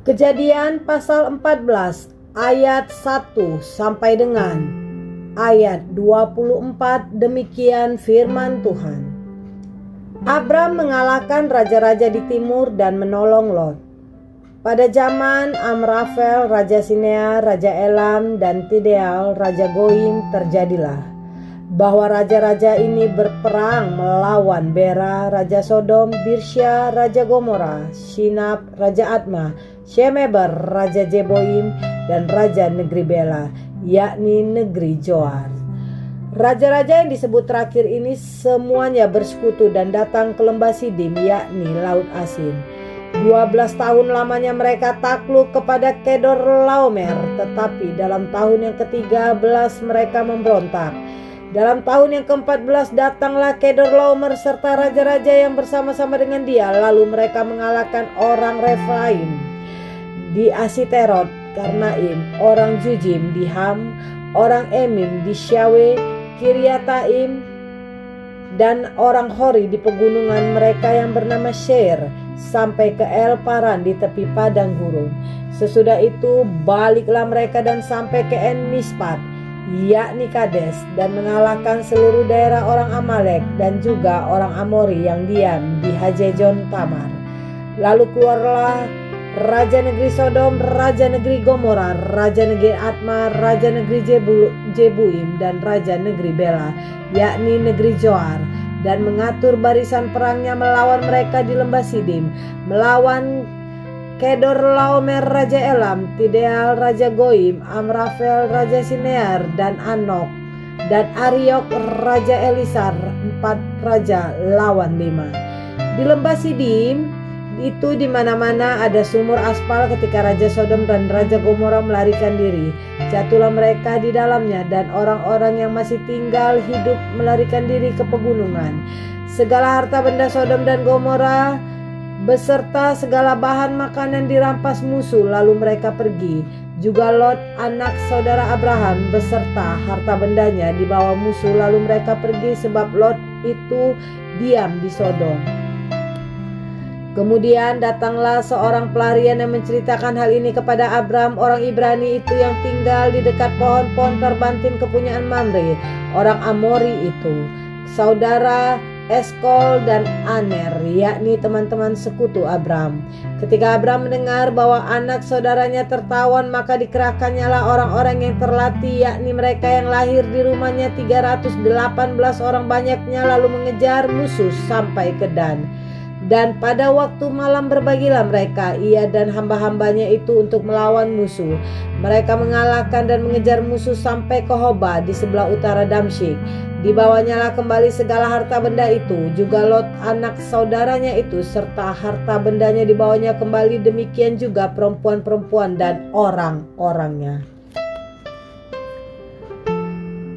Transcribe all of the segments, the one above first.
Kejadian pasal 14 ayat 1 sampai dengan ayat 24, demikian firman Tuhan. Abram mengalahkan raja-raja di timur dan menolong Lot. Pada zaman Amrafel, Raja Sinear, Raja Elam, dan Tidal, Raja Goim, terjadilah bahwa raja-raja ini berperang melawan Bera, Raja Sodom, Birsya, Raja Gomora, Shinab, Raja Adma, Shemeber, Raja Jeboim, dan Raja negeri Bela, yakni negeri Joar. Raja-raja yang disebut terakhir ini semuanya bersekutu dan datang ke lembah Sidim, yakni Laut Asin. 12 tahun lamanya mereka takluk kepada Kedor Laomer, tetapi dalam tahun yang ke-13 mereka memberontak. Dalam tahun yang ke-14 datanglah Kedor Laomer serta raja-raja yang bersama-sama dengan dia. Lalu mereka mengalahkan orang Refaim di Asiterot Karnaim, orang Jujim di Ham, orang Emim di Syawe, Kiryataim, dan orang Hori di pegunungan mereka yang bernama Sher, sampai ke El Paran di tepi padang gurun. Sesudah itu baliklah mereka dan sampai ke En Mispat, yakni Kades, dan mengalahkan seluruh daerah orang Amalek dan juga orang Amori yang diam di Hajejon Tamar. Lalu keluarlah raja negeri Sodom, raja negeri Gomora, raja negeri Adma, raja negeri Jebuim, dan raja negeri Bela, yakni negeri Joar, dan mengatur barisan perangnya melawan mereka di lembah Sidim, melawan Kedor Laomer Raja Elam, Tidal Raja Goim, Amrafel Raja Sinear, dan Anok, dan Ariok Raja Elisar, 4 raja lawan 5. Di lembah Sidim itu di mana-mana ada sumur aspal. Ketika Raja Sodom dan Raja Gomora melarikan diri, jatuhlah mereka di dalamnya, dan orang-orang yang masih tinggal hidup melarikan diri ke pegunungan. Segala harta benda Sodom dan Gomora beserta segala bahan makanan dirampas musuh, lalu mereka pergi. Juga Lot anak saudara Abraham beserta harta bendanya dibawa musuh, lalu mereka pergi, sebab Lot itu diam di Sodom. Kemudian datanglah seorang pelarian yang menceritakan hal ini kepada Abram, orang Ibrani itu yang tinggal di dekat pohon-pohon terbantin kepunyaan Mamre, orang Amori itu, saudara Eskol dan Aner, yakni teman-teman sekutu Abram. Ketika Abram mendengar bahwa anak saudaranya tertawan, maka dikerahkannya lah orang-orang yang terlatih, yakni mereka yang lahir di rumahnya 318 orang banyaknya, lalu mengejar musuh sampai ke Dan. Dan pada waktu malam berbagilah mereka, ia dan hamba-hambanya itu, untuk melawan musuh. Mereka mengalahkan dan mengejar musuh sampai ke Hoba di sebelah utara Damsyik. Dibawanya lah kembali segala harta benda itu, juga Lot anak saudaranya itu, serta harta bendanya dibawanya kembali, demikian juga perempuan-perempuan dan orang-orangnya.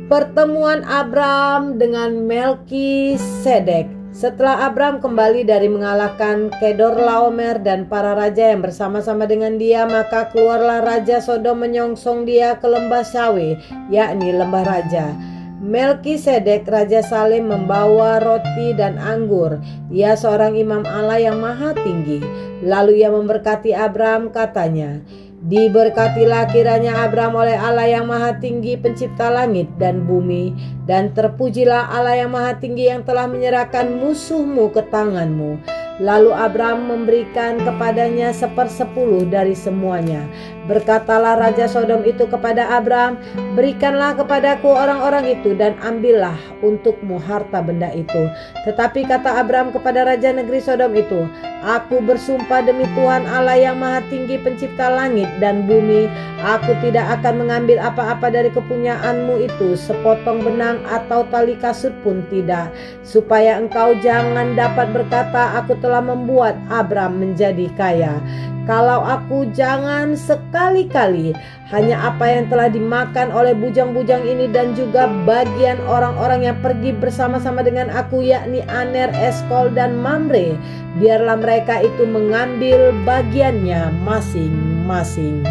Pertemuan Abram dengan Melkisedek. Setelah Abram kembali dari mengalahkan Kedor Laomer dan para raja yang bersama-sama dengan dia, maka keluarlah Raja Sodom menyongsong dia ke lembah Syawe, yakni lembah raja. Melkisedek Raja Salem membawa roti dan anggur. Ia seorang imam Allah yang maha tinggi. Lalu ia memberkati Abram, katanya, "Diberkatilah kiranya Abram oleh Allah yang maha tinggi, pencipta langit dan bumi, dan terpujilah Allah yang maha tinggi yang telah menyerahkan musuhmu ke tanganmu." Lalu Abram memberikan kepadanya 1/10 dari semuanya. Berkatalah Raja Sodom itu kepada Abram, "Berikanlah kepadaku orang-orang itu, dan ambillah untukmu harta benda itu." Tetapi kata Abram kepada Raja negeri Sodom itu, "Aku bersumpah demi Tuhan Allah yang maha tinggi, pencipta langit dan bumi, aku tidak akan mengambil apa-apa dari kepunyaanmu itu, sepotong benang atau tali kasut pun tidak, supaya engkau jangan dapat berkata, aku telah membuat Abram menjadi kaya. Kalau aku jangan sekali-kali hanya apa yang telah dimakan oleh bujang-bujang ini, dan juga bagian orang-orang yang pergi bersama-sama dengan aku, yakni Aner, Eskol, dan Mamre, biarlah mereka itu mengambil bagiannya masing-masing."